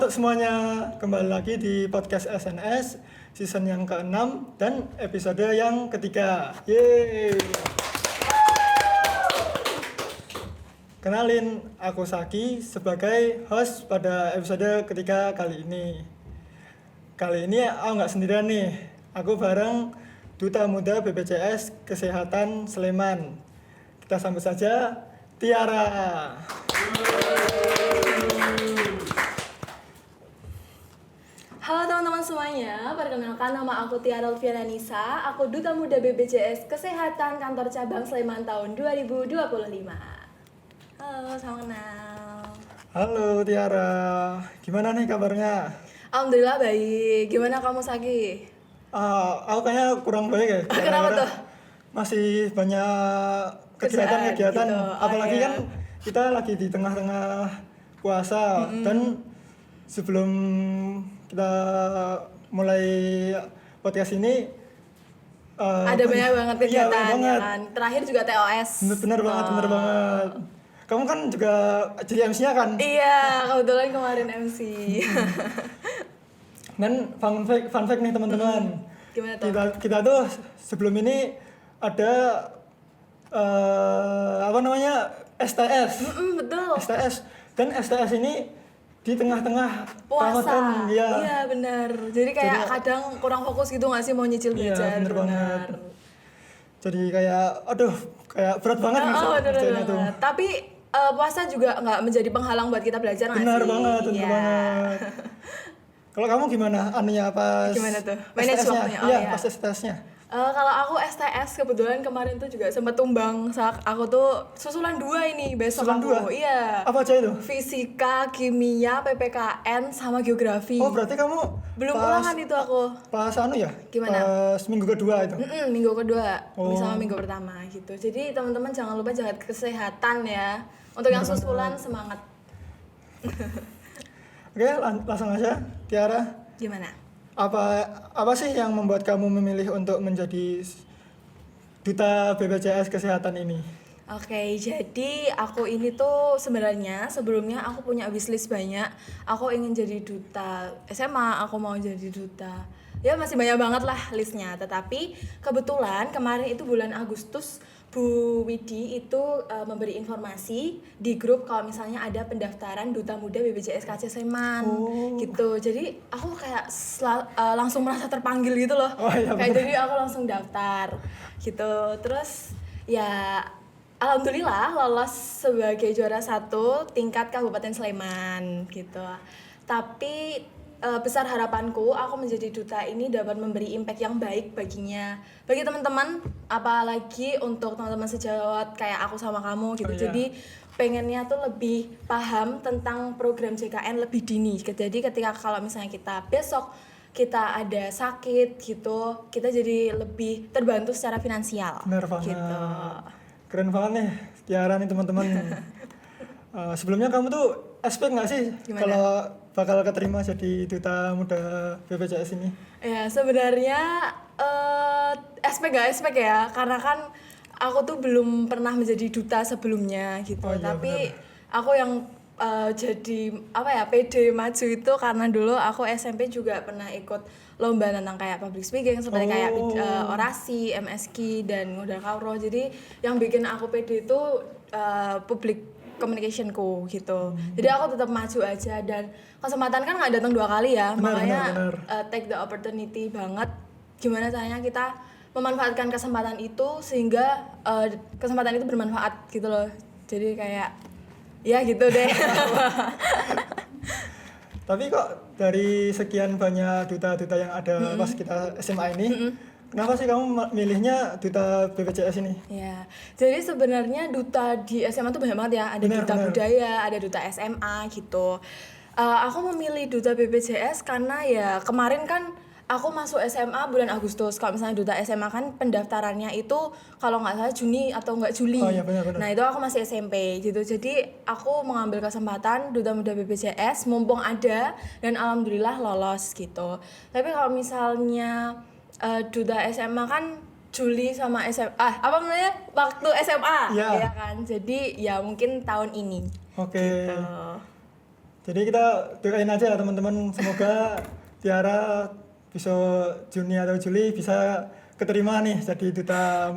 semuanya, kembali lagi di podcast SNS season yang ke-6 dan episode yang ketiga. Yeay. Kenalin, aku Saki sebagai host pada episode ketiga kali ini. Kali ini aku nggak sendirian nih, aku bareng Duta Muda BPJS Kesehatan Sleman. Kita sambut saja Tiara. Halo teman-teman semuanya, perkenalkan nama aku Tiara Alfiana Nisa. Aku Duta Muda BPJS Kesehatan Kantor Cabang Sleman tahun 2025. Halo, salam kenal. Halo Tiara, gimana nih kabarnya? Alhamdulillah baik. Gimana kamu, Saki? Aku kayaknya kurang baik ya. Kenapa tuh? Masih banyak kegiatan-kegiatan, gitu. apalagi iya. kan kita lagi di tengah-tengah puasa dan sebelum kita mulai podcast ini Ada banyak banget iya, kegiatan banyak ya banget. kan. Terakhir juga TOS. Bener banget. Kamu kan juga jadi MC-nya kan? Iya, kebetulan kemarin MC. Dan fun fact nih teman-teman. Gimana tuh? Kita tuh sebelum ini ada STS. Betul. STS dan STS ini di tengah-tengah Puasa. Ramadan, ya. Iya, benar. Jadi kayak Jadi, kadang kurang fokus gitu nggak sih mau nyicil Iya, jajan. bener banget. Jadi kayak kayak berat banget nih Bener kerjanya tuh. banget. Tapi puasa juga nggak menjadi penghalang buat kita belajar nggak sih? Benar banget. Kalau kamu gimana? Anunya pas Gimana tuh? Manage STS-nya? waktunya? Oh, Iya, iya. pas STS-nya. Kalau aku STS kebetulan kemarin tuh juga sempat tumbang. Aku tuh susulan 2 ini besok Susulan aku. 2? Iya. Apa aja itu? Fisika, kimia, PPKN sama geografi. Oh, berarti kamu Belum ulangan itu aku. Pas ya? Gimana? Pas minggu kedua itu. Minggu kedua Oh. sama minggu pertama gitu. Jadi teman-teman jangan lupa jaga kesehatan ya. Untuk yang susulan semangat. Oke, langsung aja, Tiara. Gimana? Apa sih yang membuat kamu memilih untuk menjadi duta BPJS Kesehatan ini? Oke, jadi aku ini tuh sebenarnya sebelumnya aku punya wishlist banyak. Aku ingin jadi duta SMA, aku mau jadi duta. Ya masih banyak banget lah listnya. Tetapi kebetulan kemarin itu bulan Agustus Bu Widi itu memberi informasi di grup kalau misalnya ada pendaftaran Duta Muda BPJS KC Sleman gitu. Jadi aku kayak langsung merasa terpanggil gitu loh. Oh, iya, kayak jadi aku langsung daftar gitu. Terus ya alhamdulillah lolos sebagai juara 1 tingkat Kabupaten Sleman gitu. Tapi besar harapanku aku menjadi duta ini dapat memberi impact yang baik bagi teman-teman, apalagi untuk teman-teman sejawat kayak aku sama kamu gitu. Oh, iya. Jadi pengennya tuh lebih paham tentang program JKN lebih dini. Jadi ketika kalau misalnya kita besok kita ada sakit gitu, kita jadi lebih terbantu secara finansial. Bener banget. Gitu. Keren banget nih, Tiara nih teman-teman. Sebelumnya kamu tuh expect nggak sih Gimana? kalau bakal keterima jadi duta muda BPJS ini? Ya sebenarnya expect ya, karena kan aku tuh belum pernah menjadi duta sebelumnya gitu. Oh, iya, Tapi benar. aku yang jadi pede maju itu karena dulu aku SMP juga pernah ikut lomba tentang kayak public speaking seperti kayak orasi, MSK dan modal kauro. Jadi yang bikin aku pede itu public communicationku gitu. Jadi aku tetap maju aja dan kesempatan kan nggak datang 2 kali ya. Benar. Take the opportunity banget. Gimana caranya kita memanfaatkan kesempatan itu sehingga kesempatan itu bermanfaat gitu loh. Jadi kayak ya gitu deh. Tapi kok dari sekian banyak duta-duta yang ada pas kita SMA ini, kenapa sih kamu milihnya duta BPJS ini? Ya, jadi sebenarnya duta di SMA tuh banyak banget ya. Ada duta budaya, ada duta SMA gitu. Aku memilih duta BPJS karena ya kemarin kan aku masuk SMA bulan Agustus. Kalau misalnya duta SMA kan pendaftarannya itu kalau nggak salah Juni atau nggak Juli. Oh, iya, benar. Nah itu aku masih SMP gitu. Jadi aku mengambil kesempatan duta muda BPJS mumpung ada dan alhamdulillah lolos gitu. Tapi kalau misalnya duta SMA kan Juli sama SMA waktu SMA ya kan. Jadi ya mungkin tahun ini. Oke. Gitu. Jadi kita doain aja ya teman-teman, semoga Tiara bisa Juni atau Juli bisa keterima nih jadi duta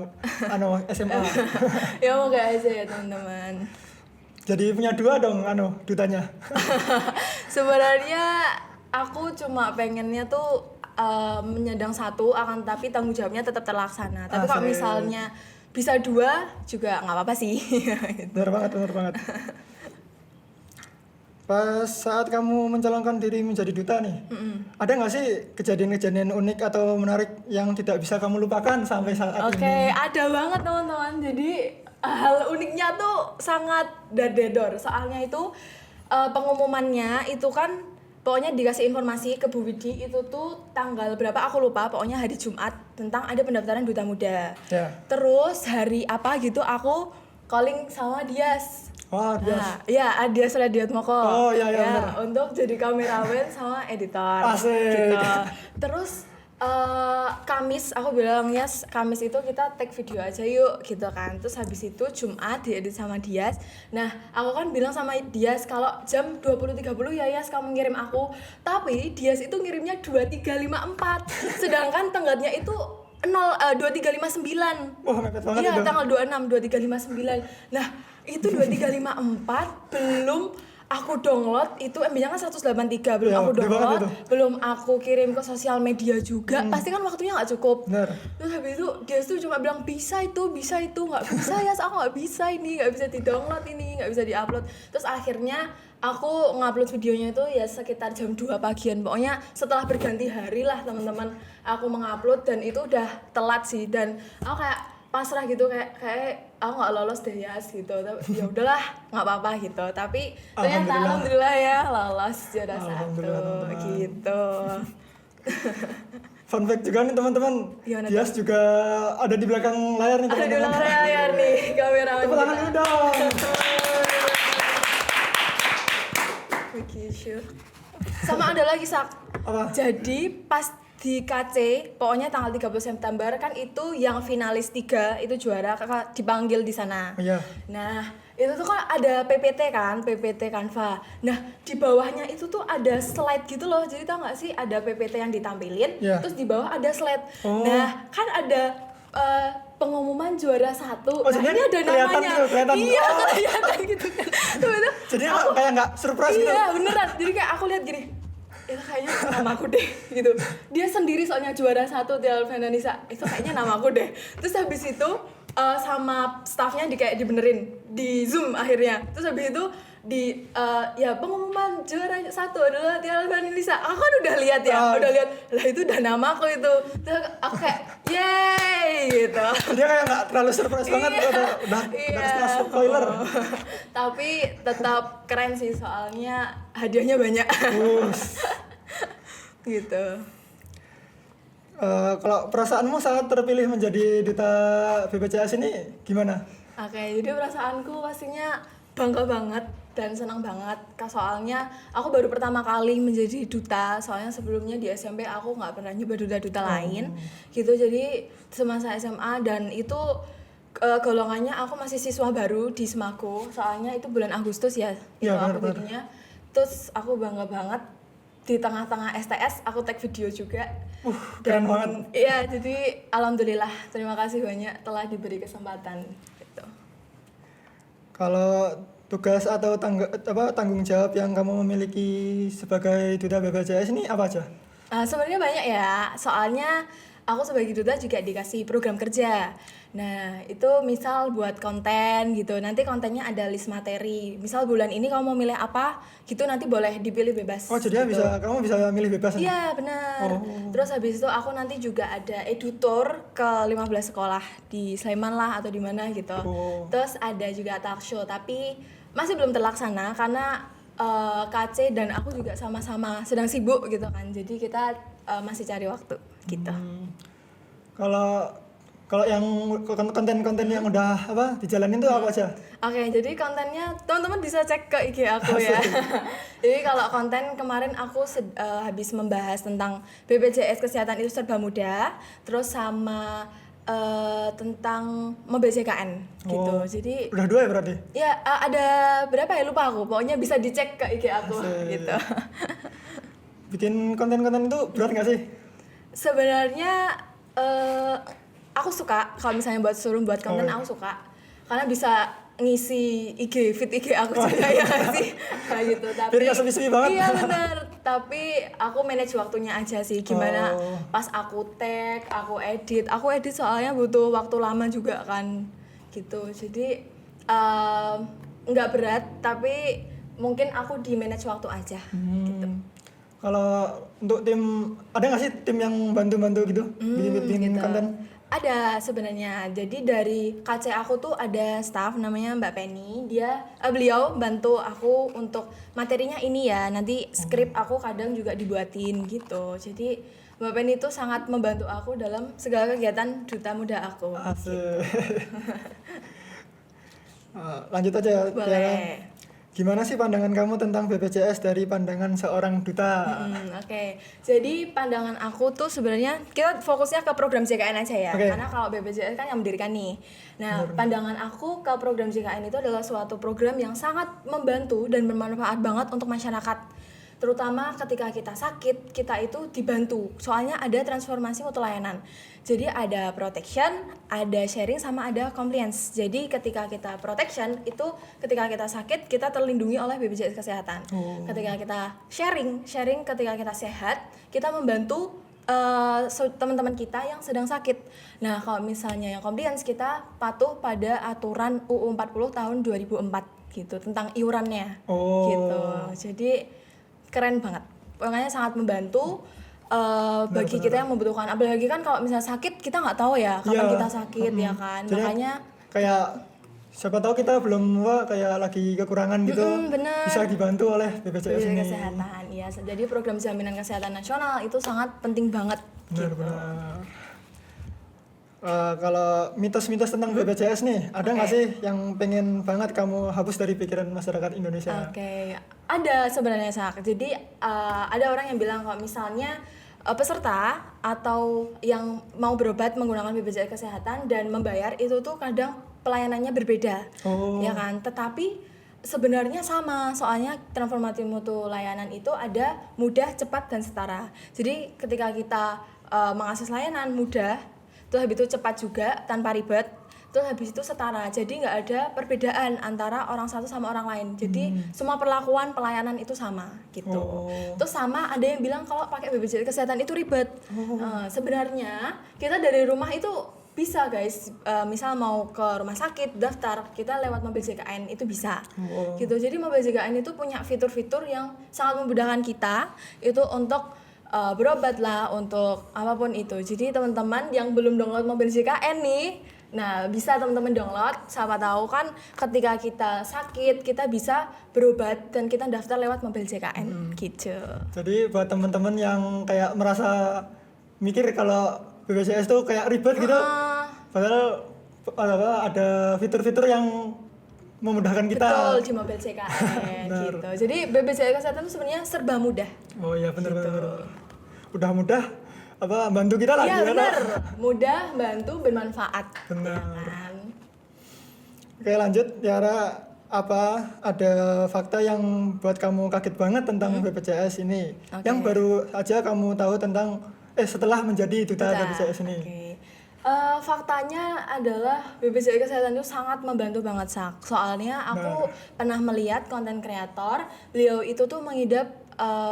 SMA. Ya moga aja ya teman-teman. Jadi punya 2 dong dutanya. Sebenarnya aku cuma pengennya tuh menyandang satu, akan tapi tanggung jawabnya tetap terlaksana. Tapi kalau Asik. misalnya bisa 2 juga nggak apa-apa sih. Gitu. Benar banget. Pas saat kamu mencalonkan diri menjadi duta nih, ada nggak sih kejadian-kejadian unik atau menarik yang tidak bisa kamu lupakan sampai saat Oke, ini? ada banget teman-teman. Jadi hal uniknya tuh sangat dadedor. Soalnya itu pengumumannya itu kan pokoknya dikasih informasi ke Bu Widi itu tuh tanggal berapa aku lupa. Pokoknya hari Jumat tentang ada pendaftaran duta muda. Ya. Terus hari apa gitu aku calling sama Dias. Wah, Nah, ya Dias Radiatmoko. Oh, iya, benar. Untuk jadi kameramen sama editor. Asik. Gitu. Terus Kamis aku bilang Kamis itu kita take video aja yuk gitu kan. Terus habis itu Jumat diedit sama Dias. Nah aku kan bilang sama Dias kalau jam 20.30 ya Yas kamu ngirim aku. Tapi Dias itu ngirimnya 2354. Sedangkan tenggatnya itu 2359. Wah, mepet banget Iya, itu. tanggal 26 2359. Nah, itu 2354 belum aku download, itu MB-nya kan 183, belum Ya, aku gede banget download, itu. belum aku kirim ke sosial media juga. Pasti kan waktunya nggak cukup. Benar. Terus habis itu dia tuh cuma bilang bisa itu, nggak bisa ya, aku nggak bisa ini, nggak bisa di-download ini, nggak bisa di-upload. Terus akhirnya aku ngupload videonya itu ya sekitar jam 2 pagian. Pokoknya setelah berganti hari lah teman-teman aku mengupload dan itu udah telat sih dan aku kayak pasrah gitu kayak aku nggak lolos deh Yas gitu. Tapi ya udahlah nggak apa-apa gitu. Tapi ternyata alhamdulillah ya lolos juara 1 Alhamdulillah, teman-teman. gitu. Fun fact juga nih teman-teman, Gimana Dias juga ada di belakang layar nih Ada di teman-teman. belakang layar nih kamera. Tepuk tangan dulu dong. Begitu. Sama ada lagi Sak. Apa? Jadi pas di KC, pokoknya tanggal 30 September kan itu yang finalis 3 itu juara kakak dipanggil di sana. Iya. Nah, itu tuh kan ada PPT kan, PPT Canva. Nah, di bawahnya itu tuh ada slide gitu loh. Jadi tau gak sih ada PPT yang ditampilin, Iya. terus di bawah ada slide. Oh. Nah, kan ada pengumuman juara 1. Oh, Nah, jadi ini ada kelihatan namanya. gitu, kelihatan. Iya, Oh. kelihatan gitu kan. Tuh, itu Jadi kayak nggak surprise gitu. iya beneran, jadi kayak aku lihat gini itu kayaknya nama aku deh gitu. Dia sendiri soalnya juara 1 di Alvananisa, itu kayaknya nama aku deh. Terus habis itu sama staffnya kayak dibenerin di Zoom akhirnya. Terus habis itu ya pengumuman juara 1 adalah Tiara Vanessa. Aku kan udah lihat ya, udah lihat lah itu udah nama aku itu. Terus aku kayak yeay gitu. Dia kayak nggak terlalu surprise banget, udah kasih spoiler. Tapi tetap keren sih soalnya hadiahnya banyak. Gitu. Kalau perasaanmu saat terpilih menjadi duta BPJS ini gimana? Oke, jadi perasaanku pastinya bangga banget dan senang banget. Soalnya aku baru pertama kali menjadi duta. Soalnya sebelumnya di SMP aku nggak pernah nyoba duta-duta lain. Gitu, jadi semasa SMA dan itu golongannya aku masih siswa baru di Semaku. Soalnya itu bulan Agustus ya, itu Ya, aku jadinya. Terus aku bangga banget di tengah-tengah STS aku take video juga. Keren banget. Iya, jadi alhamdulillah terima kasih banyak telah diberi kesempatan gitu. Kalau tugas atau tanggung jawab yang kamu miliki sebagai duta BPJS ini apa aja? Sebenarnya banyak ya, soalnya aku sebagai duta juga dikasih program kerja. Nah, itu misal buat konten gitu, nanti kontennya ada list materi. Misal bulan ini kamu mau milih apa, gitu nanti boleh dipilih bebas. Oh, jadi gitu. kamu bisa milih bebas? Iya, benar. Terus habis itu aku nanti juga ada edutor ke 15 sekolah di Sleman lah atau di mana gitu. Terus ada juga talk show, tapi masih belum terlaksana karena KC dan aku juga sama-sama sedang sibuk gitu kan. Jadi kita masih cari waktu gitu. Kalau yang konten-konten yang udah dijalanin tuh apa aja? Oke, jadi kontennya teman-teman bisa cek ke IG aku ya. Jadi kalau konten kemarin aku habis membahas tentang BPJS Kesehatan itu serba mudah, terus sama tentang mobil JKN gitu. Oh, Jadi udah 2 ya berarti? ya ada berapa ya lupa aku. Pokoknya bisa dicek ke IG aku Asik. gitu. Bikin konten-konten itu berat nggak sih? Sebenarnya aku suka kalau misalnya suruh buat konten Oh. aku suka karena bisa ngisi feed IG aku juga ya nggak sih kayak gitu. Tapi Biar nggak sepi-sepi banget. Iya benar. Tapi aku manage waktunya aja sih gimana Oh. pas aku tag, aku edit soalnya butuh waktu lama juga kan gitu. Jadi nggak berat tapi mungkin aku di manage waktu aja gitu. Kalau untuk tim, ada nggak sih tim yang bantu-bantu gitu bikin Gitu. konten? Ada sebenarnya. Jadi dari KC aku tuh ada staff namanya Mbak Penny. Beliau bantu aku untuk materinya ini ya. Nanti skrip aku kadang juga dibuatin gitu. Jadi Mbak Penny itu sangat membantu aku dalam segala kegiatan Duta Muda aku. Asik. Lanjut aja, Tiara. Boleh. Gimana sih pandangan kamu tentang BPJS dari pandangan seorang duta? Oke. Jadi pandangan aku tuh sebenarnya kita fokusnya ke program JKN aja ya. Oke. Karena kalau BPJS kan yang mendirikan nih. Nah, pandangan aku ke program JKN itu adalah suatu program yang sangat membantu dan bermanfaat banget untuk masyarakat. Terutama ketika kita sakit, kita itu dibantu. Soalnya ada transformasi mutu layanan. Jadi ada protection, ada sharing, sama ada compliance. Jadi ketika kita protection, itu ketika kita sakit, kita terlindungi oleh BPJS Kesehatan. Ketika kita sharing ketika kita sehat, kita membantu teman-teman kita yang sedang sakit. Nah, kalau misalnya yang compliance, kita patuh pada aturan UU 40 tahun 2004 gitu, tentang iurannya. Oh. Gitu. Jadi keren banget, makanya sangat membantu bagi kita yang membutuhkan. Apalagi kan kalau misalnya sakit kita nggak tahu ya kapan Iya. kita sakit ya kan. Jadi Makanya kayak siapa tahu kita belum kayak lagi kekurangan gitu, bener. bisa dibantu oleh BPJS BPJS ini. Kesehatan, ya. Jadi program jaminan kesehatan nasional itu sangat penting banget. Benar-benar. Kalau mitos-mitos tentang BPJS nih, ada nggak sih yang pengen banget kamu hapus dari pikiran masyarakat Indonesia? Oke, ada sebenarnya Sak. Jadi ada orang yang bilang kalau misalnya peserta atau yang mau berobat menggunakan BPJS Kesehatan dan membayar itu tuh kadang pelayanannya berbeda, Oh. ya kan? Tetapi sebenarnya sama, soalnya transformasi mutu layanan itu ada mudah, cepat, dan setara. Jadi ketika kita mengakses layanan mudah, terus habis itu cepat juga tanpa ribet, terus habis itu setara, jadi nggak ada perbedaan antara orang satu sama orang lain. Jadi semua perlakuan pelayanan itu sama gitu. Oh. Terus sama ada yang bilang kalau pakai BPJS Kesehatan itu ribet. Sebenarnya kita dari rumah itu bisa guys, misal mau ke rumah sakit daftar, kita lewat mobil JKN itu bisa. Oh. Gitu. Jadi mobil JKN itu punya fitur-fitur yang sangat memudahkan kita itu untuk berobat lah, untuk apapun itu. Jadi teman-teman yang belum download mobil JKN nih, nah bisa teman-teman download. Siapa tahu kan ketika kita sakit kita bisa berobat dan kita daftar lewat mobil JKN gitu. Jadi buat teman-teman yang kayak merasa mikir kalau BPJS tuh kayak ribet gitu, padahal ada fitur-fitur yang memudahkan kita. Betul, di mobil JKN gitu. Jadi BPJS Kesehatan itu sebenarnya serba mudah. Oh iya benar-benar. Udah mudah bantu kita lah. Iya gimana? benar, mudah, bantu, bermanfaat. Benar. Ya kan? Oke lanjut, Tiara, ada fakta yang buat kamu kaget banget tentang BPJS ini, Oke. yang baru aja kamu tahu tentang setelah menjadi duta BPJS ini? Oke. Faktanya adalah BPJS Kesehatan itu sangat membantu banget Sak. Soalnya aku pernah melihat konten kreator, beliau itu tuh mengidap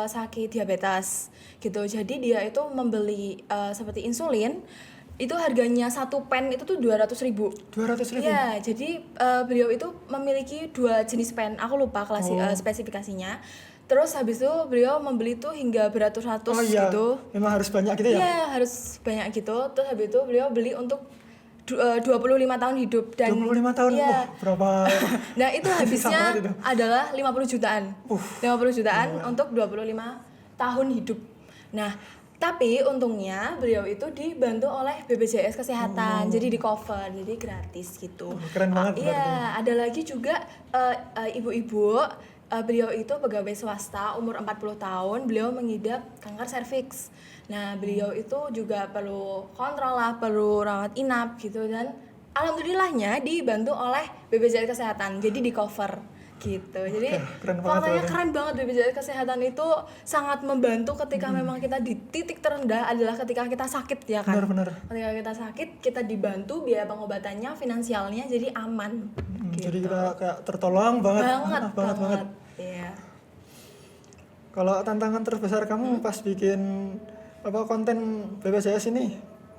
sakit diabetes gitu. Jadi dia itu membeli seperti insulin, itu harganya satu pen itu tuh 200.000. 200.000? Iya, jadi beliau itu memiliki 2 jenis pen. Aku lupa spesifikasinya. Terus habis itu beliau membeli tuh hingga beratus-ratus Oh iya, gitu. memang harus banyak gitu ya? Iya, harus banyak gitu. Terus habis itu beliau beli untuk 25 tahun hidup dan 25 tahun? Iya. Wah, berapa? Nah, itu habisnya banget itu. adalah 50 jutaan. 50 jutaan untuk 25 tahun hidup. Nah, tapi untungnya beliau itu dibantu oleh BPJS Kesehatan. Jadi di cover, jadi gratis gitu. Keren banget berarti. Iya, ada lagi juga ibu-ibu, beliau itu pegawai swasta umur 40 tahun, beliau mengidap kanker serviks. Nah, beliau itu juga perlu kontrol lah, perlu rawat inap gitu, dan alhamdulillahnya dibantu oleh BPJS Kesehatan, jadi di cover gitu. Jadi keren banget faktanya berarti. keren banget, BPJS Kesehatan itu sangat membantu ketika memang kita di titik terendah adalah ketika kita sakit ya kan. Benar-benar. Ketika kita sakit, kita dibantu biaya pengobatannya, finansialnya jadi aman. Gitu. Jadi kita kayak tertolong banget. banget. Iya. Kalau tantangan terbesar kamu pas bikin konten BPJS ini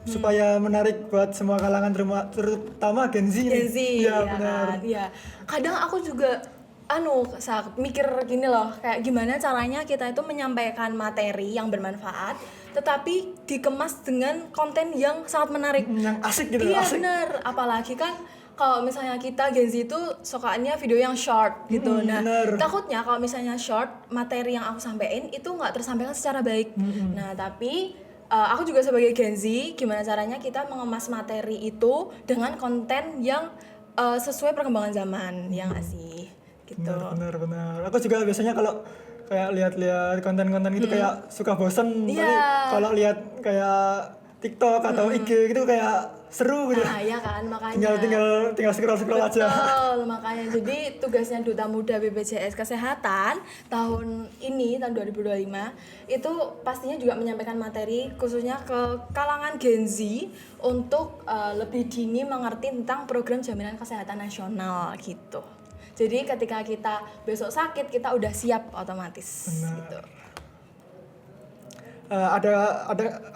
supaya menarik buat semua kalangan terutama Gen Z nih. Gen Z, Iya, ya benar. kan? Iya. Kadang aku juga mikir gini loh, kayak gimana caranya kita itu menyampaikan materi yang bermanfaat tetapi dikemas dengan konten yang sangat menarik. Yang asik gitu, Iya, asik. benar. Apalagi kan kalau misalnya kita Gen Z itu sukaannya video yang short gitu. Nah, bener. takutnya kalau misalnya short, materi yang aku sampaikan itu nggak tersampaikan secara baik. Nah, tapi aku juga sebagai Gen Z, gimana caranya kita mengemas materi itu dengan konten yang sesuai perkembangan zaman, ya nggak sih? Gitu. Benar. Aku juga biasanya kalau kayak lihat-lihat konten-konten gitu kayak suka bosen. Iya. Tapi kalau lihat kayak TikTok atau IG gitu kayak seru gitu. Nah, iya kan, makanya. Tinggal scroll aja. Betul, makanya. Jadi tugasnya Duta Muda BPJS Kesehatan tahun 2025 itu pastinya juga menyampaikan materi khususnya ke kalangan Gen Z untuk lebih dini mengerti tentang program jaminan kesehatan nasional gitu. Jadi ketika kita besok sakit, kita udah siap otomatis. Benar. Gitu.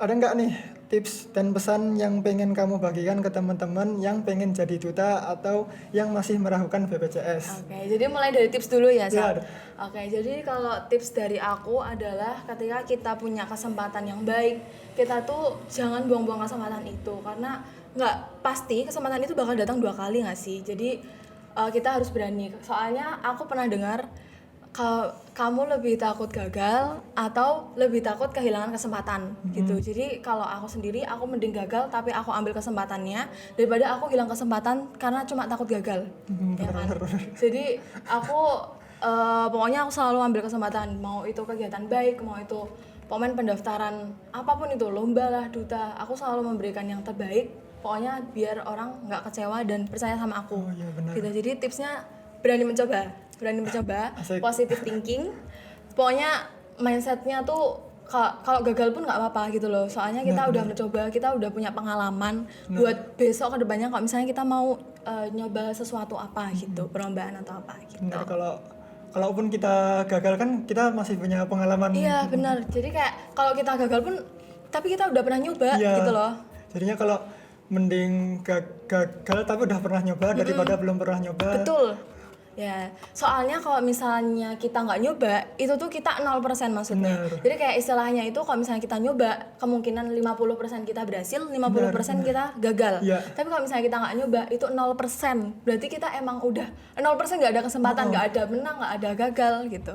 Ada nggak nih tips dan pesan yang pengen kamu bagikan ke teman-teman yang pengen jadi duta atau yang masih meragukan BPJS? Oke, jadi mulai dari tips dulu ya, Ya. Sal. Oke, jadi kalau tips dari aku adalah ketika kita punya kesempatan yang baik, kita tuh jangan buang-buang kesempatan itu, karena nggak pasti kesempatan itu bakal datang 2 kali nggak sih. Jadi kita harus berani. Soalnya aku pernah dengar kamu lebih takut gagal atau lebih takut kehilangan kesempatan gitu. Jadi kalau aku sendiri, aku mending gagal tapi aku ambil kesempatannya daripada aku hilang kesempatan karena cuma takut gagal. Ya kan? Jadi aku pokoknya aku selalu ambil kesempatan, mau itu kegiatan baik, mau itu pendaftaran apapun itu, lomba lah, duta, aku selalu memberikan yang terbaik. Pokoknya biar orang nggak kecewa dan percaya sama aku. Oh, iya, benar. Gitu. Jadi tipsnya berani mencoba, Asik. positive thinking. Pokoknya mindsetnya tuh kalau gagal pun nggak apa-apa gitu loh. Soalnya kita udah mencoba, kita udah punya pengalaman buat besok ke depannya kalau misalnya kita mau nyoba sesuatu apa gitu, perlombaan atau apa gitu. Benar, kalaupun kita gagal kan kita masih punya pengalaman. Iya benar. Jadi kayak kalau kita gagal pun, tapi kita udah pernah nyoba gitu loh. Jadinya kalau mending gagal tapi udah pernah nyoba daripada belum pernah nyoba. Betul. Ya, soalnya kalau misalnya kita nggak nyoba, itu tuh kita 0% maksudnya. Bener. Jadi kayak istilahnya itu kalau misalnya kita nyoba, kemungkinan 50% kita berhasil, 50% kita gagal. Iya. Tapi kalau misalnya kita nggak nyoba, itu 0%. Berarti kita emang udah 0% nggak ada kesempatan, nggak ada menang, nggak ada gagal gitu.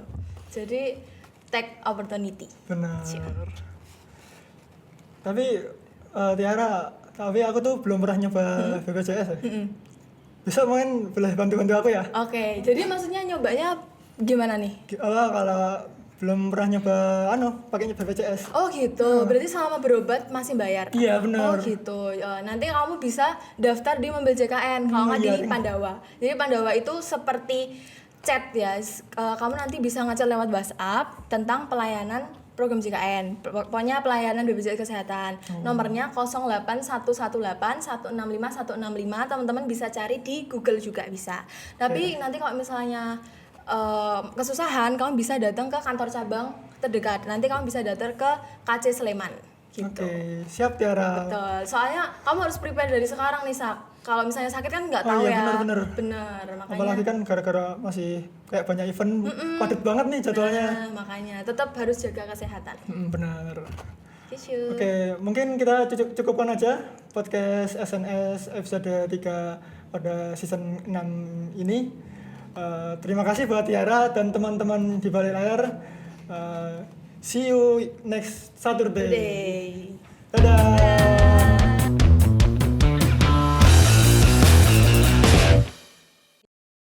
Jadi take opportunity. Benar. Tapi Tiara, tapi aku tuh belum pernah nyoba BPJS ya. Bisa mungkin boleh bantu-bantu aku ya? Oke, jadi maksudnya nyobanya gimana nih? Kalau belum pernah nyoba pakai BPJS. Oh gitu, berarti selama berobat masih bayar? Iya, benar. Oh gitu, nanti kamu bisa daftar di Mobil JKN, kalau nggak di Pandawa. Jadi Pandawa itu seperti chat ya, kamu nanti bisa ngechat lewat WhatsApp tentang pelayanan program JKN, pokoknya pelayanan BPJS Kesehatan. Nomornya 08118 165 165, teman-teman bisa cari di Google juga bisa. Tapi nanti kalau misalnya kesusahan, kamu bisa datang ke kantor cabang terdekat. Nanti kamu bisa datang ke KC Sleman gitu. Oke, siap Tiara. Betul. Soalnya kamu harus prepare dari sekarang nih, Sak. Kalau misalnya sakit kan nggak tahu iya, ya. bener. Makanya. Apalagi kan gara-gara masih kayak banyak event, padat banget nih jadwalnya. Nah, makanya tetap harus jaga kesehatan. Benar. Tisu. Oke, mungkin kita cukupkan aja podcast SNS episode 3 pada season 6 ini. Terima kasih buat Tiara dan teman-teman di balik layar. See you next Saturday. Today. Dadah.